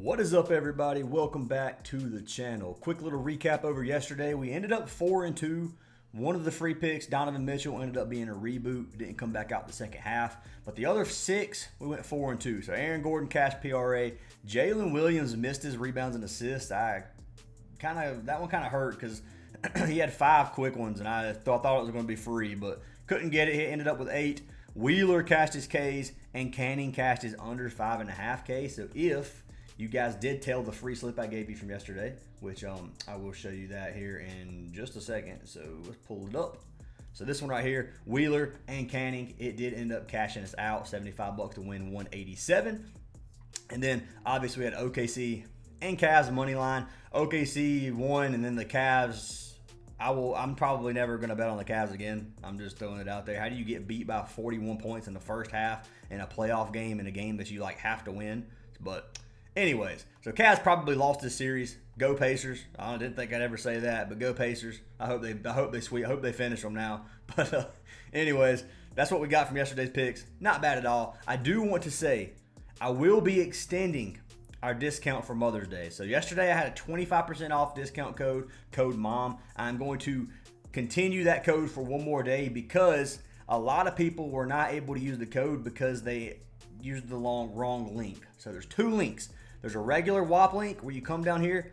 What is up, everybody? Welcome back to the channel. Quick little recap over yesterday. We ended up 4-2. One of the free picks, Donovan Mitchell, ended up being a reboot. Didn't come back out the second half. But the other 6, we went 4-2. So Aaron Gordon, cash PRA. Jalen Williams missed his rebounds and assists. That one kind of hurt because he had 5 quick ones, and I thought it was going to be free, but couldn't get it. He ended up with 8. Wheeler cashed his Ks, and Canning cashed his under 5.5K. So if you guys did tell the free slip I gave you from yesterday, which I will show you that here in just a second. So let's pull it up. So this one right here, Wheeler and Canning, it did end up cashing us out, $75 to win 187. And then obviously we had OKC and Cavs money line. OKC won, and then the Cavs, I'm probably never going to bet on the Cavs again. I'm just throwing it out there. How do you get beat by 41 points in the first half in a playoff game, in a game that you have to win? But anyways, so Cavs probably lost this series. Go Pacers. I didn't think I'd ever say that, but go Pacers. I hope they finish them now. But anyways, that's what we got from yesterday's picks. Not bad at all. I do want to say I will be extending our discount for Mother's Day. So yesterday I had a 25% off discount code MOM. I'm going to continue that code for one more day because a lot of people were not able to use the code because they used the wrong link. So there's 2 links. There's a regular WAP link where you come down here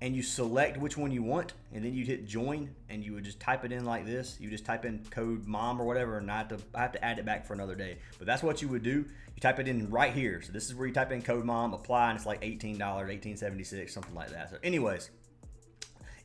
and you select which one you want, and then you hit join, and you would just type it in like this. You just type in code MOM or whatever, and I have to add it back for another day. But that's what you would do. You type it in right here. So this is where you type in code MOM, apply, and it's like $18, $18.76, something like that. So anyways,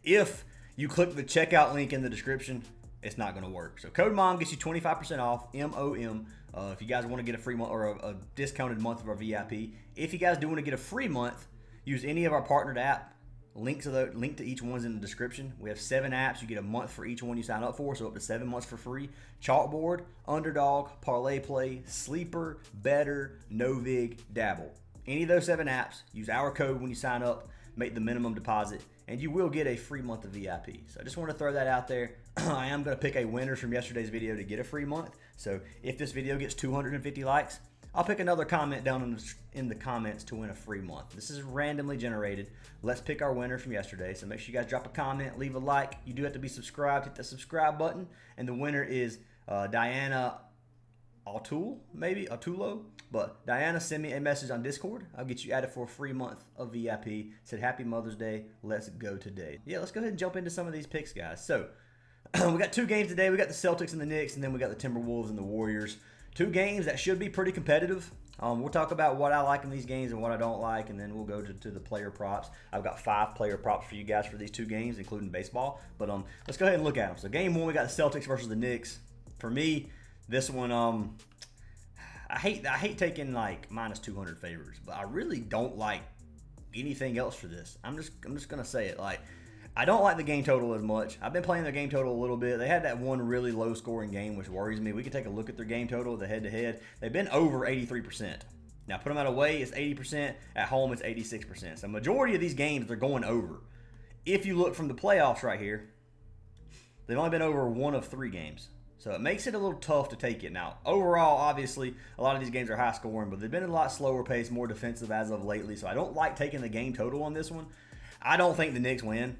if you click the checkout link in the description, it's not going to work. So code MOM gets you 25% off, MOM. If you guys want to get a free month or a discounted month of our VIP. If you guys do want to get a free month, use any of our partnered app. Link to each one's in the description. We have 7 apps. You get a month for each one you sign up for, so up to 7 months for free. CHALKBOARD, UNDERDOG, Parlay Play, Sleeper, Better, NOVIG, Dabble. Any of those 7 apps, use our code when you sign up, make the minimum deposit, and you will get a free month of VIP. So I just want to throw that out there. I am going to pick a winner from yesterday's video to get a free month. So if this video gets 250 likes, I'll pick another comment down in the comments to win a free month. This is randomly generated. Let's pick our winner from yesterday. So make sure you guys drop a comment, leave a like. You do have to be subscribed. Hit the subscribe button. And the winner is Diana Autulo. But Diana, send me a message on Discord. I'll get you added for a free month of VIP. Said happy Mother's Day. Let's go today. Yeah, let's go ahead and jump into some of these picks, guys. So we got 2 games today. We got the Celtics and the Knicks, and then we got the Timberwolves and the Warriors. 2 games that should be pretty competitive. We'll talk about what I like in these games and what I don't like, and then we'll go to the player props. I've got 5 player props for you guys for these 2 games, including baseball. But let's go ahead and look at them. So game 1, we got the Celtics versus the Knicks. For me, this one, I hate taking like minus 200 favors, but I really don't like anything else for this. I'm just gonna say it. Like, I don't like the game total as much. I've been playing the game total a little bit. They had that one really low-scoring game, which worries me. We can take a look at their game total, the head-to-head. They've been over 83%. Now, put them out away, it's 80%. At home, it's 86%. So, majority of these games, they're going over. If you look from the playoffs right here, they've only been over 1 of 3 games. So, it makes it a little tough to take it. Now, overall, obviously, a lot of these games are high-scoring, but they've been a lot slower pace, more defensive as of lately. So, I don't like taking the game total on this one. I don't think the Knicks win.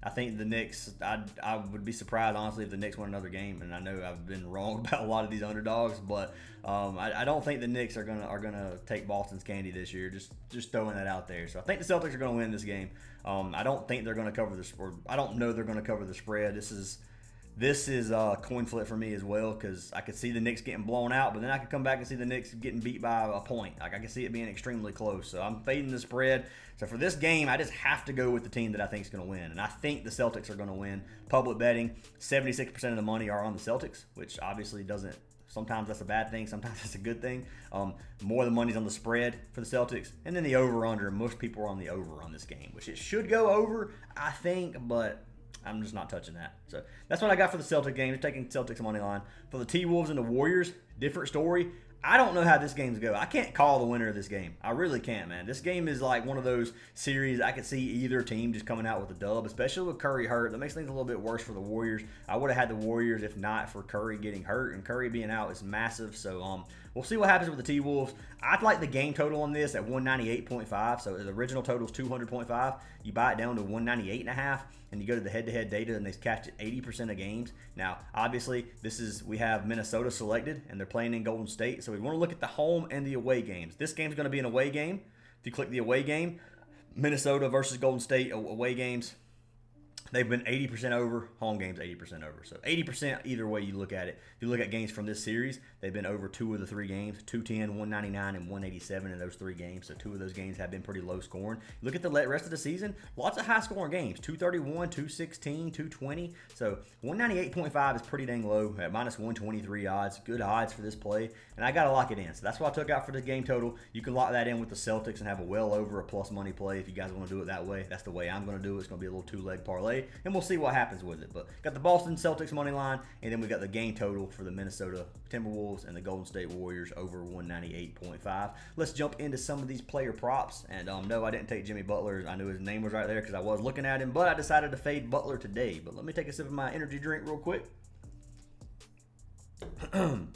I think the Knicks, I would be surprised, honestly, if the Knicks won another game. And I know I've been wrong about a lot of these underdogs, but I don't think the Knicks are gonna take Boston's candy this year. Just throwing that out there. So I think the Celtics are gonna win this game. I don't think they're gonna cover I don't know they're gonna cover the spread. This is a coin flip for me as well, because I could see the Knicks getting blown out, but then I could come back and see the Knicks getting beat by a point. Like, I can see it being extremely close. So I'm fading the spread. So for this game, I just have to go with the team that I think is going to win. And I think the Celtics are going to win. Public betting, 76% of the money are on the Celtics, which obviously doesn't. Sometimes that's a bad thing. Sometimes that's a good thing. More of the money's on the spread for the Celtics. And then the over-under. Most people are on the over on this game, which it should go over, I think, but I'm just not touching that. So that's what I got for the Celtic game. Just taking Celtics money line. For the T-Wolves and the Warriors, different story. I don't know how this game's go. I can't call the winner of this game. I really can't, man. This game is like one of those series I could see either team just coming out with a dub, especially with Curry hurt. That makes things a little bit worse for the Warriors. I would have had the Warriors if not for Curry getting hurt, and Curry being out is massive. So we'll see what happens with the T-Wolves. I'd like the game total on this at 198.5. So the original total is 200.5. You buy it down to 198.5. And you go to the head-to-head data, and they've cashed it 80% of games. Now, obviously, we have Minnesota selected, and they're playing in Golden State. So we want to look at the home and the away games. This game's going to be an away game. If you click the away game, Minnesota versus Golden State away games, they've been 80% over. Home games 80% over. So 80% either way you look at it. If you look at games from this series, they've been over 2 of the 3 games, 210, 199, and 187 in those 3 games. So 2 of those games have been pretty low scoring. Look at the rest of the season, lots of high scoring games, 231, 216, 220. So 198.5 is pretty dang low at minus 123 odds. Good odds for this play, and I got to lock it in. So that's what I took out for the game total. You can lock that in with the Celtics and have a well over a plus money play if you guys want to do it that way. That's the way I'm going to do it. It's going to be a little 2-leg parlay, and we'll see what happens with it. But got the Boston Celtics money line, and then we got the game total for the Minnesota Timberwolves and the Golden State Warriors over 198.5. Let's jump into some of these player props. And no, I didn't take Jimmy Butler. I knew his name was right there because I was looking at him, but I decided to fade Butler today. But let me take a sip of my energy drink real quick. And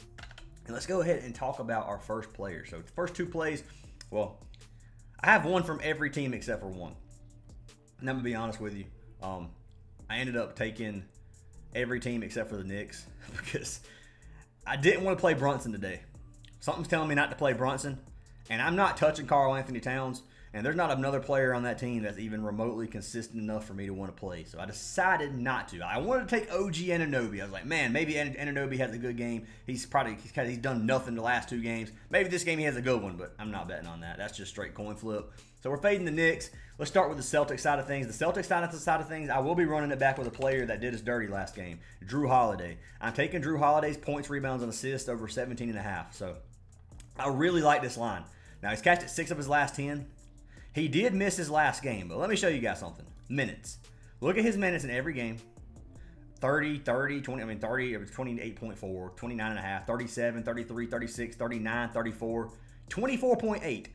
let's go ahead and talk about our first player. So the first 2 plays, well, I have one from every team except for one. And I'm going to be honest with you. I ended up taking every team except for the Knicks because I didn't want to play Brunson today. Something's telling me not to play Brunson, and I'm not touching Karl Anthony Towns, and there's not another player on that team that's even remotely consistent enough for me to want to play. So I decided not to. I wanted to take OG Anunoby. I was like, man, maybe Anunoby has a good game. He's done nothing the last 2 games. Maybe this game he has a good one, but I'm not betting on that. That's just straight coin flip. So we're fading the Knicks. Let's start with the Celtics side of things. The Celtics side of things, I will be running it back with a player that did us dirty last game, Drew Holiday. I'm taking Drew Holiday's points, rebounds, and assists over 17.5. So I really like this line. Now, he's cashed at 6 of his last 10. He did miss his last game, but let me show you guys something. Minutes. Look at his minutes in every game. 30, 30, 20, 30, it was 28.4, 29.5, 37, 33, 36, 39, 34, 24.8.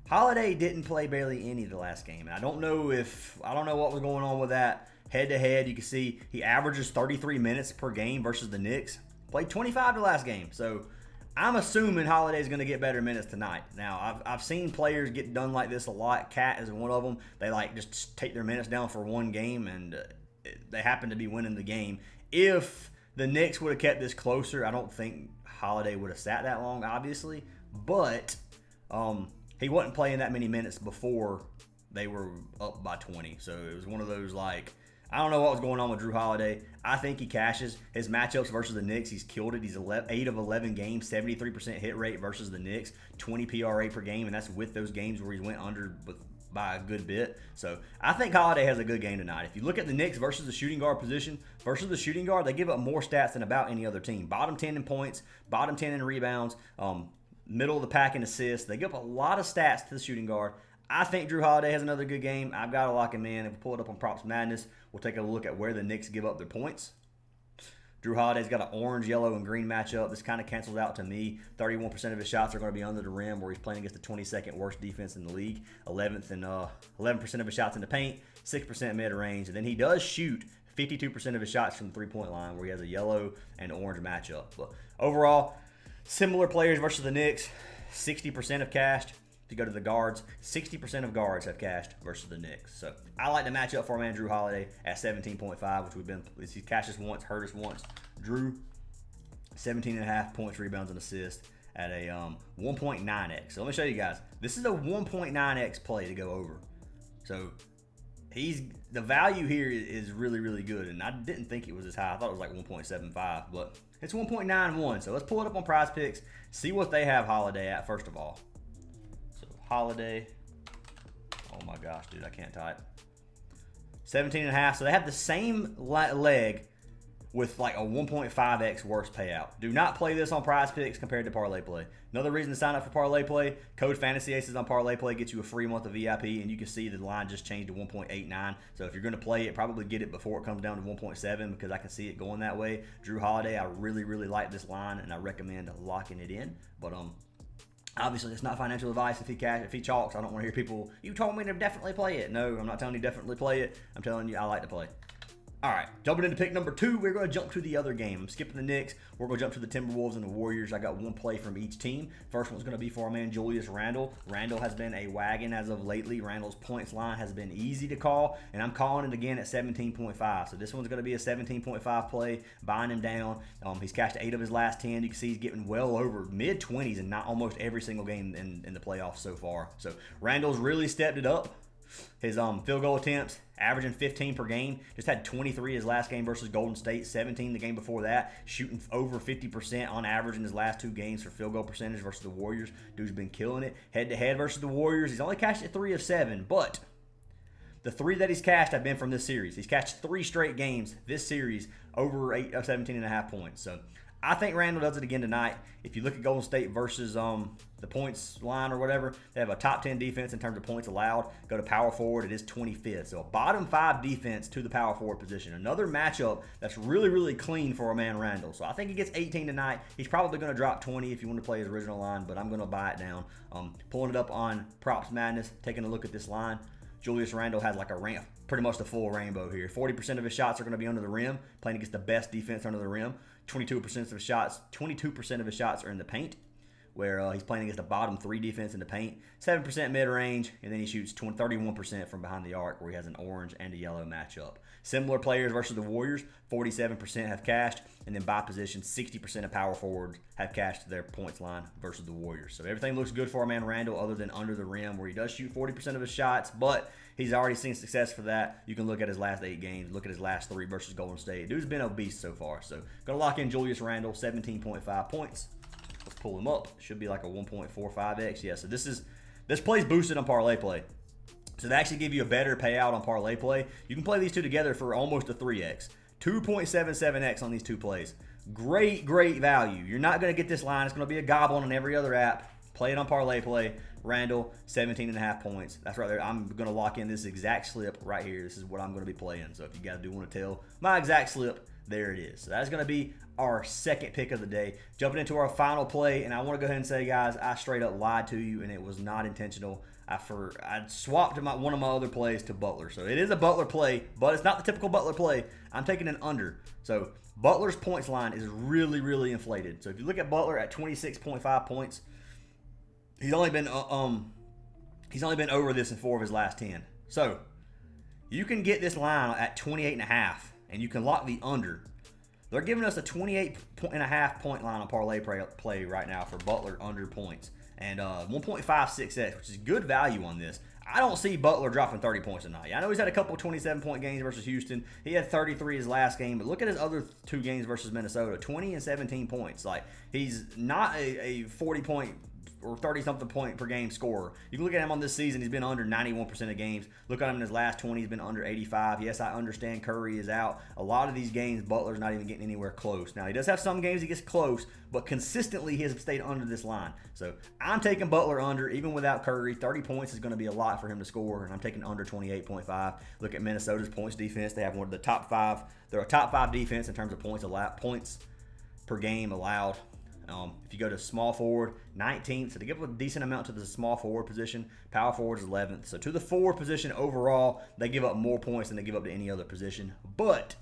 Holiday didn't play barely any of the last game. And I don't know what was going on with that. Head to head, you can see he averages 33 minutes per game versus the Knicks. Played 25 the last game. So I'm assuming Holiday's going to get better minutes tonight. Now, I've seen players get done like this a lot. Cat is one of them. They just take their minutes down for one game, and they happen to be winning the game. If the Knicks would have kept this closer, I don't think Holiday would have sat that long, obviously. But he wasn't playing that many minutes before they were up by 20. So it was one of those, I don't know what was going on with Drew Holiday. I think he cashes. His matchups versus the Knicks, he's killed it. He's 8 of 11 games, 73% hit rate versus the Knicks, 20 PRA per game, and that's with those games where he went under by a good bit. So I think Holiday has a good game tonight. If you look at the Knicks versus the shooting guard position, versus the shooting guard, they give up more stats than about any other team. Bottom 10 in points, bottom 10 in rebounds, middle of the pack in assists. They give up a lot of stats to the shooting guard. I think Drew Holiday has another good game. I've got to lock him in. If we pull it up on Props Madness, we'll take a look at where the Knicks give up their points. Drew Holiday's got an orange, yellow, and green matchup. This kind of cancels out to me. 31% of his shots are going to be under the rim, where he's playing against the 22nd worst defense in the league. 11th and 11% of his shots in the paint, 6% mid-range. And then he does shoot 52% of his shots from the three-point line, where he has a yellow and orange matchup. But overall, similar players versus the Knicks. 60% have cashed. If you go to the guards, 60% of guards have cashed versus the Knicks. So I like the matchup for man Drew Holiday at 17.5, which he cashed us once, hurt us once. Drew, 17.5 points, rebounds, and assists at a 1.9x. So let me show you guys. This is a 1.9x play to go over. So the value here is really, really good, and I didn't think it was as high. I thought it was like 1.75, but it's 1.91. So let's pull it up on Prizepicks, see what they have Holiday at first of all. So Holiday, oh my gosh, dude, I can't type. 17.5. So they have the same leg with like a 1.5x worse payout. Do not play this on Prizepicks compared to Parlay Play. Another reason to sign up for Parlay Play, code Fantasy Aces on Parlay Play gets you a free month of VIP, and you can see the line just changed to 1.89. So if you're going to play it, probably get it before it comes down to 1.7 because I can see it going that way. Drew Holiday, I really, really like this line, and I recommend locking it in. But obviously, it's not financial advice. If he chalks, I don't want to hear people, you told me to definitely play it. No, I'm not telling you definitely play it. I'm telling you I like to play. All right, jumping into pick number 2, we're going to jump to the other game. I'm skipping the Knicks. We're going to jump to the Timberwolves and the Warriors. I got one play from each team. First one's going to be for our man Julius Randle. Randle has been a wagon as of lately. Randle's points line has been easy to call, and I'm calling it again at 17.5. So this one's going to be a 17.5 play, buying him down. He's cashed 8 of his last 10. You can see he's getting well over mid-20s in not almost every single game in the playoffs so far. So Randle's really stepped it up. His field goal attempts, averaging 15 per game. Just had 23 his last game versus Golden State, 17 the game before that. Shooting over 50% on average in his last 2 games for field goal percentage versus the Warriors. Dude's been killing it. Head-to-head versus the Warriors, he's only cashed at 3 of 7, but the 3 that he's cashed have been from this series. He's cashed 3 straight games this series over 17.5 points. So I think Randle does it again tonight. If you look at Golden State versus the points line or whatever, they have a top 10 defense in terms of points allowed. Go to power forward, it is 25th. So a bottom 5 defense to the power forward position. Another matchup that's really, really clean for a man Randle. So I think he gets 18 tonight. He's probably going to drop 20 if you want to play his original line, but I'm going to buy it down. Pulling it up on Props Madness, taking a look at this line. Julius Randle has like a pretty much the full rainbow here. 40% of his shots are going to be under the rim, playing against the best defense under the rim. 22% of his shots are in the paint, where he's playing against the bottom 3 defense in the paint. 7% mid-range, and then he shoots 31% from behind the arc, where he has an orange and a yellow matchup. Similar players versus the Warriors, 47% have cashed, and then by position, 60% of power forwards have cashed their points line versus the Warriors. So everything looks good for our man Randle other than under the rim, where he does shoot 40% of his shots, but he's already seen success for that. You can look at his last 8 games, look at his last 3 versus Golden State. Dude's been a beast so far. So going to lock in Julius Randle, 17.5 points. Let's pull him up. Should be like a 1.45x. Yeah, so this play's boosted on Parlay Play. So they actually give you a better payout on Parlay Play. You can play these two together for almost a 3x. 2.77x on these 2 plays. Great, great value. You're not going to get this line. It's going to be a goblin on every other app. Play it on Parlay Play. Randle, 17.5 points. That's right there. I'm going to lock in this exact slip right here. This is what I'm going to be playing. So if you guys do want to tell my exact slip, there it is. So that's going to be our second pick of the day. Jumping into our final play, and I want to go ahead and say, guys, I straight up lied to you, and it was not intentional. I swapped one of my other plays to Butler. So it is a Butler play, but it's not the typical Butler play. I'm taking an under. So Butler's points line is really, really inflated. So if you look at Butler at 26.5 points, he's only been over this in 4 of his last 10. So you can get this line at 28.5, and you can lock the under. They're giving us a 28.5 point line on Parlay Play right now for Butler under points. And 1.56x, which is good value on this. I don't see Butler dropping 30 points tonight. I know he's had a couple 27-point games versus Houston. He had 33 his last game, but look at his other 2 games versus Minnesota, 20 and 17 points. Like, he's not a 40-point or 30-something point per game scorer. You can look at him on this season. He's been under 91% of games. Look at him in his last 20. He's been under 85. Yes, I understand Curry is out. A lot of these games, Butler's not even getting anywhere close. Now, he does have some games he gets close, but consistently he has stayed under this line. So I'm taking Butler under, even without Curry. 30 points is going to be a lot for him to score, and I'm taking under 28.5. Look at Minnesota's points defense. They have one of the top 5. They're a top 5 defense in terms of points per game allowed. If you go to small forward, 19th. So they give a decent amount to the small forward position. Power forward is 11th. So to the forward position overall, they give up more points than they give up to any other position. But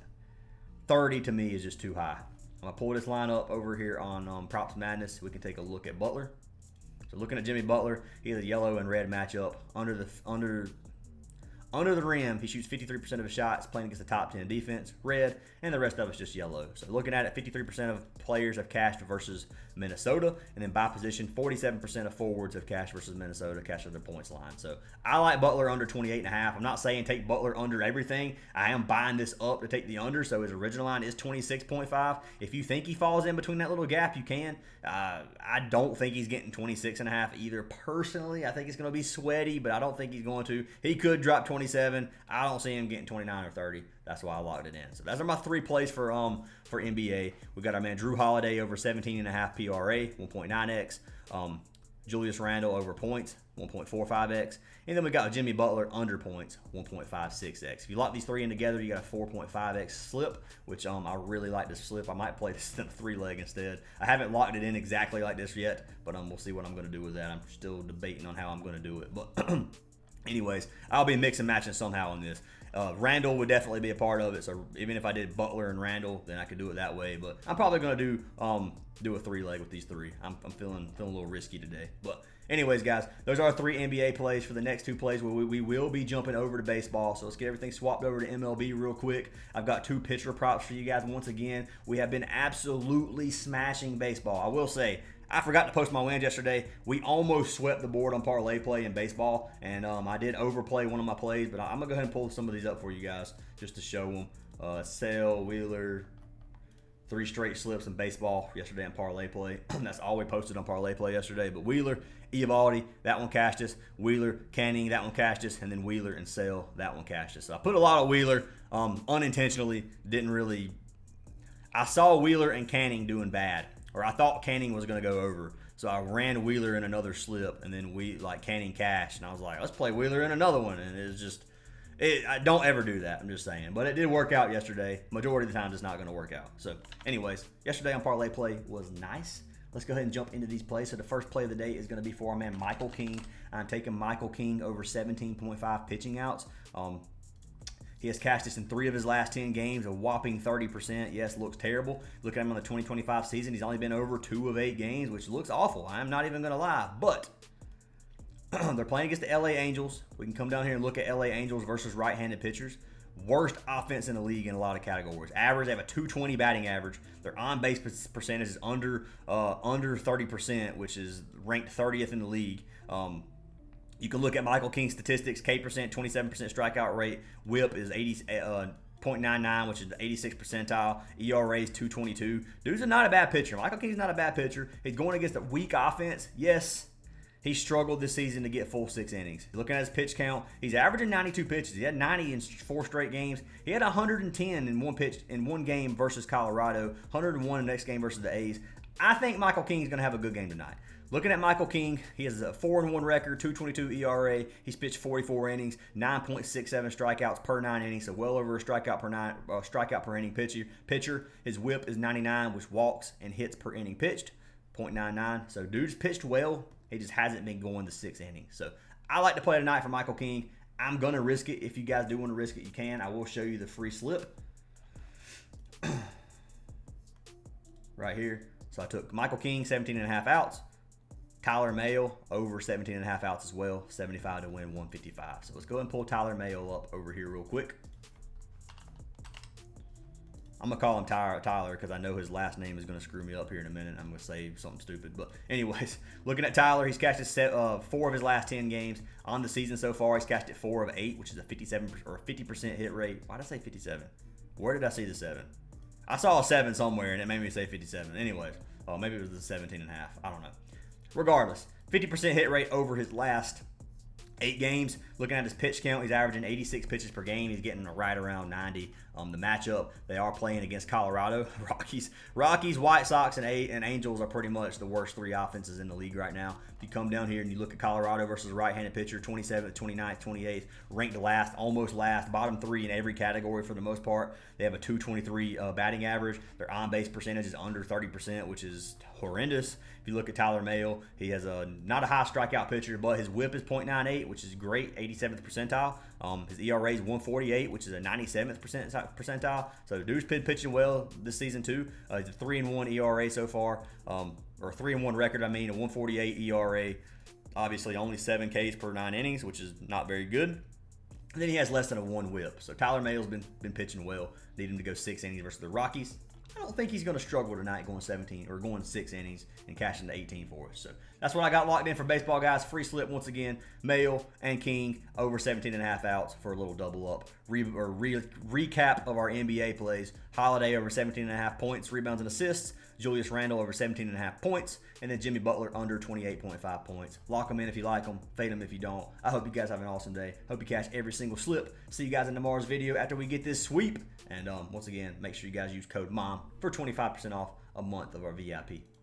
30 to me is just too high. I'm going to pull this line up over here on Props Madness. We can take a look at Butler. So looking at Jimmy Butler, he has a yellow and red matchup. Under the rim, he shoots 53% of his shots, playing against the top 10 defense, red, and the rest of it's just yellow. So looking at it, 53% of players have cashed versus Minnesota, and then by position, 47% of forwards have cashed versus Minnesota, cashed their points line. So I like Butler under 28.5. I'm not saying take Butler under everything. I am buying this up to take the under, so his original line is 26.5. If you think he falls in between that little gap, you can. I don't think he's getting 26.5 either. Personally, I think it's going to be sweaty, but I don't think he's going to. He could drop 26. 27. I don't see him getting 29 or 30. That's why I locked it in. So those are my 3 plays for NBA. We got our man Drew Holiday over 17.5 PRA, 1.9x. Julius Randle over points, 1.45x. And then we got Jimmy Butler under points, 1.56x. If you lock these 3 in together, you got a 4.5x slip, which I really like this slip. I might play this in a 3-leg instead. I haven't locked it in exactly like this yet, but we'll see what I'm going to do with that. I'm still debating on how I'm going to do it. But anyways, I'll be mixing and matching somehow on this. Randall would definitely be a part of it. So even if I did Butler and Randall, then I could do it that way. But I'm probably going to do a 3-leg with these 3. I'm feeling a little risky today. But anyways, guys, those are our 3 NBA plays. For the next 2 plays, we will be jumping over to baseball. So let's get everything swapped over to MLB real quick. I've got 2 pitcher props for you guys. Once again, we have been absolutely smashing baseball. I will say, I forgot to post my wins yesterday. We almost swept the board on parlay play in baseball, and I did overplay one of my plays, but I'm going to go ahead and pull some of these up for you guys just to show them. Sale, Wheeler, 3 straight slips in baseball yesterday in parlay play. That's all we posted on parlay play yesterday. But Wheeler, Eovaldi, that one cashed us. Wheeler, Canning, that one cashed us. And then Wheeler and Sale, that one cashed us. So I put a lot of Wheeler unintentionally. Didn't really. I saw Wheeler and Canning doing bad, or I thought Canning was going to go over. So I ran Wheeler in another slip, and then Canning cashed. And I was like, let's play Wheeler in another one. And it was just. I don't ever do that, I'm just saying. But it did work out yesterday. Majority of the time, it's not going to work out. So, anyways, yesterday on Parlay Play was nice. Let's go ahead and jump into these plays. So, the first play of the day is going to be for our man Michael King. I'm taking Michael King over 17.5 pitching outs. He has cashed this in 3 of his last 10 games, a whopping 30%. Yes, looks terrible. Look at him on the 2025 season. He's only been over 2 of 8 games, which looks awful. I'm not even going to lie. But they're playing against the LA Angels. We can come down here and look at LA Angels versus right-handed pitchers. Worst offense in the league in a lot of categories. Average, they have a 220 batting average. Their on-base percentage is under 30%, which is ranked 30th in the league. You can look at Michael King's statistics. K percent, 27% strikeout rate. WHIP is 0.99, which is the 86th percentile. ERA is 2.22. Dude's not a bad pitcher. Michael King's not a bad pitcher. He's going against a weak offense. Yes, he struggled this season to get full 6 innings. Looking at his pitch count, he's averaging 92 pitches. He had 90 in 4 straight games. He had 110 in one game versus Colorado, 101 in the next game versus the A's. I think Michael King's going to have a good game tonight. Looking at Michael King, he has a 4-1 record, 2.22 ERA. He's pitched 44 innings, 9.67 strikeouts per 9 innings, so well over a strikeout per inning pitcher. His WHIP is 99, which walks and hits per inning pitched, 0.99. So dude's pitched well. He just hasn't been going the 6 innings. So I like to play tonight for Michael King. I'm going to risk it. If you guys do want to risk it, you can. I will show you the free slip right here. So I took Michael King, 17.5 outs. Tyler Mayo over 17.5 outs as well, 75 to win, 155. So let's go ahead and pull Tyler Mayo up over here real quick. I'm going to call him Tyler because I know his last name is going to screw me up here in a minute. I'm going to say something stupid. But anyways, looking at Tyler, he's cashed 4 of his last 10 games. On the season so far, he's cashed it 4 of 8, which is a 57 or 50% hit rate. Why did I say 57? Where did I see the 7? I saw a 7 somewhere, and it made me say 57. Anyways, maybe it was the 17.5. I don't know. Regardless, 50% hit rate over his last 8 games. Looking at his pitch count, he's averaging 86 pitches per game. He's getting right around 90. The matchup, they are playing against Colorado. Rockies, White Sox, and Angels are pretty much the worst 3 offenses in the league right now. If you come down here and you look at Colorado versus right-handed pitcher, 27th, 29th, 28th, ranked last, almost last, bottom 3 in every category for the most part. They have a 223 batting average. Their on-base percentage is under 30%, which is horrendous. If you look at Tyler Mayo, he has not a high strikeout pitcher, but his WHIP is 0.98, which is great, 87th percentile. His ERA is 1.48, which is a 97th percentile. So the dude's been pitching well this season too. He's a 3-1 ERA so far, or 3-1 record. A 1.48 ERA. Obviously, only 7 Ks per 9 innings, which is not very good. And then he has less than a 1 WHIP. So Tyler Mayo's been pitching well. Need him to go 6 innings versus the Rockies. I don't think he's going to struggle tonight going 6 innings and cashing to 18 for us. So that's what I got locked in for baseball, guys. Free slip once again. Mayo and King over 17.5 outs for a little double up. Recap of our NBA plays. Holiday over 17.5 points, rebounds, and assists. Julius Randle over 17.5 points, and then Jimmy Butler under 28.5 points. Lock them in if you like them, fade them if you don't. I hope you guys have an awesome day. Hope you cash every single slip. See you guys in tomorrow's video after we get this sweep. And once again, make sure you guys use code MOM for 25% off a month of our VIP.